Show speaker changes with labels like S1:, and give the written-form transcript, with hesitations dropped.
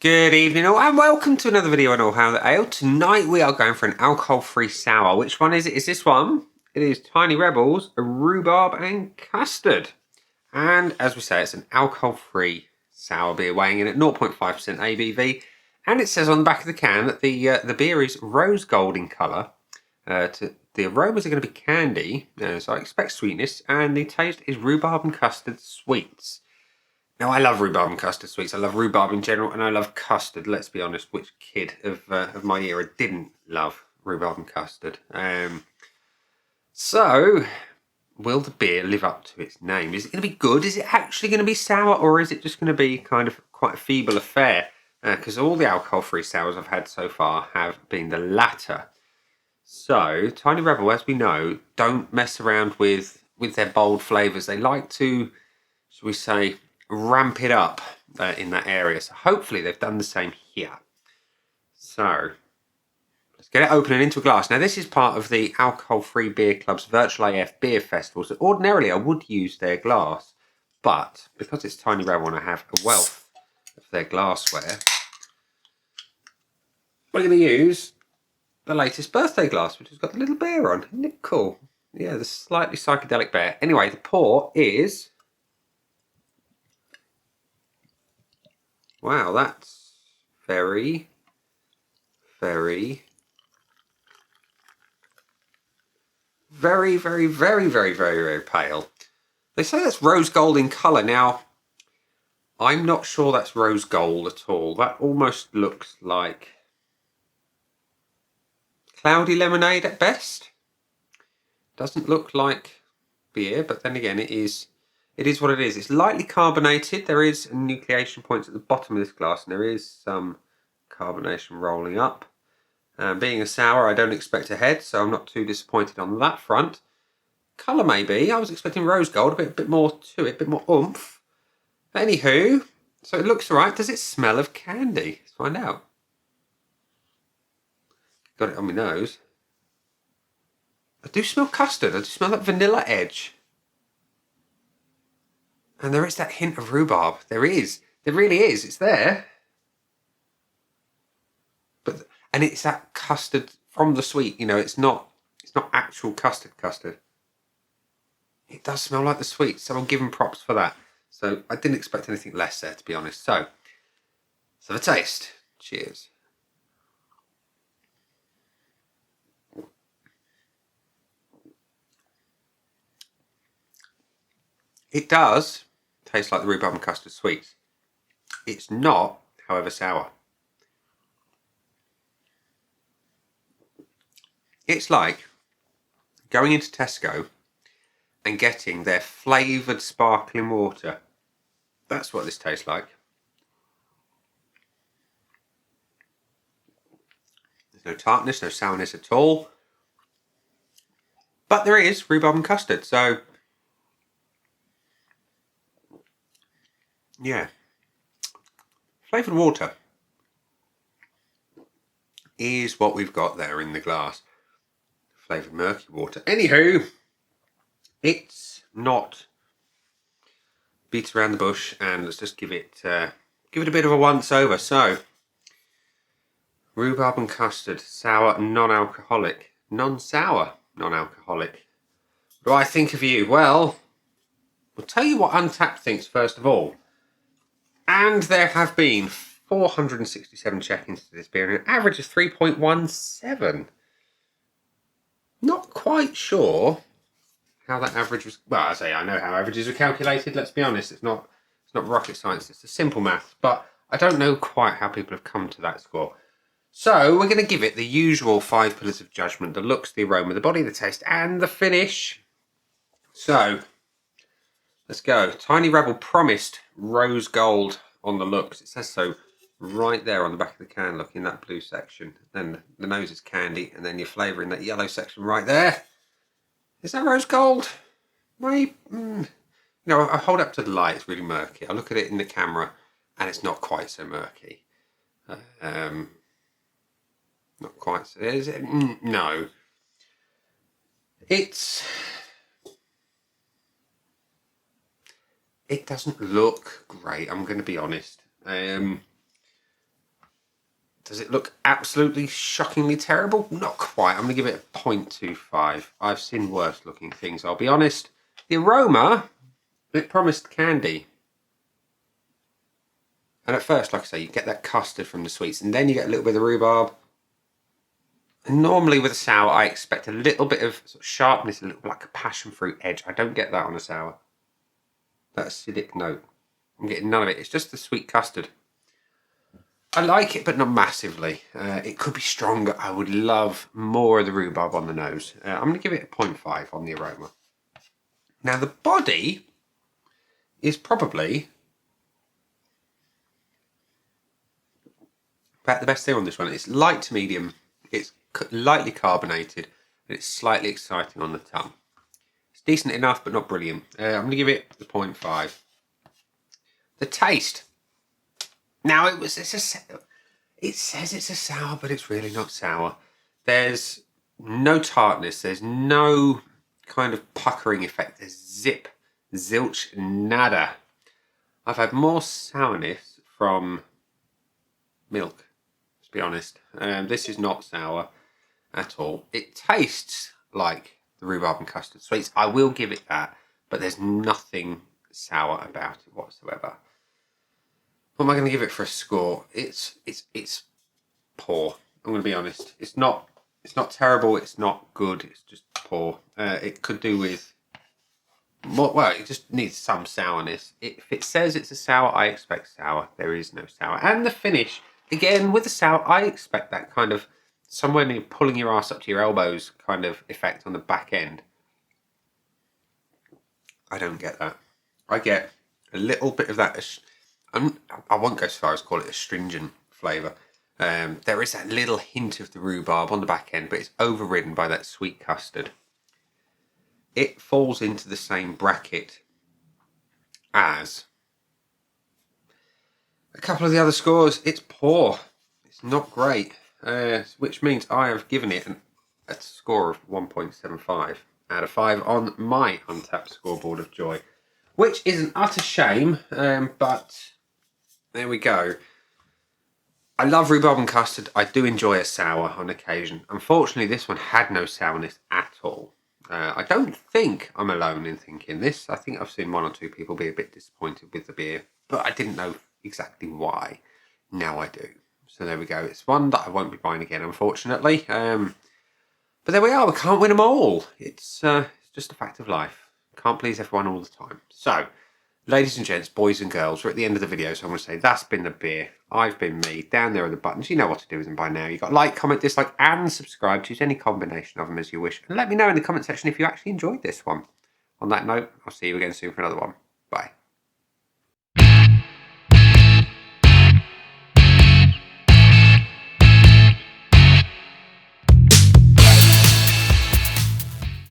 S1: Good evening all and welcome to another video on All How the Ale. Tonight we are going for an alcohol-free sour. Which one is it? Is this one? It is Tiny Rebels, a Rhubarb and Custard. And as we say, it's an alcohol-free sour beer weighing in at 0.5% ABV. And it says on the back of the can that the beer is rose gold in colour. The aromas are going to be candy, so I expect sweetness. And the taste is rhubarb and custard sweets. Now, I love rhubarb and custard sweets. I love rhubarb in general, and I love custard. Let's be honest, which kid of my era didn't love rhubarb and custard? So, will the beer live up to its name? Is it going to be good? Is it actually going to be sour, or is it just going to be kind of quite a feeble affair? Because all the alcohol-free sours I've had so far have been the latter. So, Tiny Rebel, as we know, don't mess around with their bold flavours. They like to, shall we say, ramp it up in that area. So hopefully they've done the same here. So let's get it open and into a glass. Now this is part of the Alcohol Free Beer Club's Virtual AF Beer Festival. So ordinarily I would use their glass, but because it's Tiny Rebel and I have a wealth of their glassware, we're going to use the latest birthday glass, which has got the little bear on. Isn't it cool? Yeah, the slightly psychedelic bear. Anyway, the pour is... Wow, that's very, very, very, very, very, very, very, very pale. They say that's rose gold in colour. Now, I'm not sure that's rose gold at all. That almost looks like cloudy lemonade at best. Doesn't look like beer, but then again, it is what it is. It's lightly carbonated. There is nucleation points at the bottom of this glass, and there is some carbonation rolling up. Being a sour, I don't expect a head, so I'm not too disappointed on that front. Colour maybe. I was expecting rose gold, a bit more to it, a bit more oomph. Anywho, so it looks alright. Does it smell of candy? Let's find out. Got it on my nose. I do smell custard. I do smell that vanilla edge. And there is that hint of rhubarb. There is. There really is. It's there. And it's that custard from the sweet. You know, it's not actual custard. It does smell like the sweet, so I'm giving props for that. So I didn't expect anything less there, to be honest. So the taste. Cheers. It does taste like the rhubarb and custard sweets. It's not, however, sour. It's like going into Tesco and getting their flavoured sparkling water. That's what this tastes like. There's no tartness, no sourness at all. But there is rhubarb and custard, so... yeah. Flavoured water is what we've got there in the glass. Flavoured murky water. Anywho, it's not beat around the bush, and let's just give it a bit of a once over. So, rhubarb and custard, sour, non-alcoholic, non-sour, non-alcoholic. What do I think of you? Well, we'll tell you what Untapped thinks first of all. And there have been 467 check-ins to this beer, and an average of 3.17. Not quite sure how that average was. Well, I know how averages are calculated. Let's be honest, it's not rocket science. It's a simple math, but I don't know quite how people have come to that score. So we're going to give it the usual 5 pillars of judgment: the looks, the aroma, the body, the taste, and the finish. So let's go. Tiny Rebel promised rose gold on the looks. It says so right there on the back of the can. Look in that blue section. Then the nose is candy, and then your flavour in that yellow section right there. Is that rose gold? Maybe. No, I hold up to the light. It's really murky. I look at it in the camera, and it's not quite so murky. Not quite. So, is it? No. It doesn't look great, I'm going to be honest. Does it look absolutely shockingly terrible? Not quite. I'm going to give it a 0.25. I've seen worse looking things, I'll be honest. The aroma, it promised candy. And at first, like I say, you get that custard from the sweets, and then you get a little bit of rhubarb. And normally with a sour, I expect a little bit of sort of sharpness, a little like a passion fruit edge. I don't get that on a sour. That acidic note. I'm getting none of it. It's just the sweet custard. I like it, but not massively. It could be stronger. I would love more of the rhubarb on the nose. I'm going to give it a 0.5 on the aroma. Now, the body is probably about the best thing on this one. It's light to medium. It's lightly carbonated, and it's slightly exciting on the tongue. It's decent enough, but not brilliant. I'm going to give it the 0.5. The taste. Now, it says it's a sour, but it's really not sour. There's no tartness. There's no kind of puckering effect. There's zip, zilch, nada. I've had more sourness from milk, to be honest. This is not sour at all. It tastes like the rhubarb and custard sweets. I will give it that, but there's nothing sour about it whatsoever. What am I going to give it for a score? It's poor. I'm going to be honest. It's not terrible. It's not good. It's just poor. It could do with more. Well, it just needs some sourness. If it says it's a sour, I expect sour. There is no sour. And the finish, again with the sour, I expect that kind of somewhere near pulling your ass up to your elbows kind of effect on the back end. I don't get that. I get a little bit of that. I won't go as far as call it astringent flavour. There is that little hint of the rhubarb on the back end, but it's overridden by that sweet custard. It falls into the same bracket as a couple of the other scores. It's poor. It's not great, which means I have given it a score of 1.75 out of 5 on my Untapped scoreboard of joy, which is an utter shame, but there we go. I love rhubarb and custard. I do enjoy a sour on occasion. Unfortunately, this one had no sourness at all. I don't think I'm alone in thinking this. I think I've seen one or two people be a bit disappointed with the beer, but I didn't know exactly why. Now I do. So there we go. It's one that I won't be buying again, unfortunately. But there we are. We can't win them all. It's just a fact of life. Can't please everyone all the time. So, ladies and gents, boys and girls, we're at the end of the video, so I'm going to say that's been the beer. I've been me. Down there are the buttons. You know what to do with them by now. You've got to like, comment, dislike, and subscribe. Choose any combination of them as you wish. And let me know in the comment section if you actually enjoyed this one. On that note, I'll see you again soon for another one. Bye.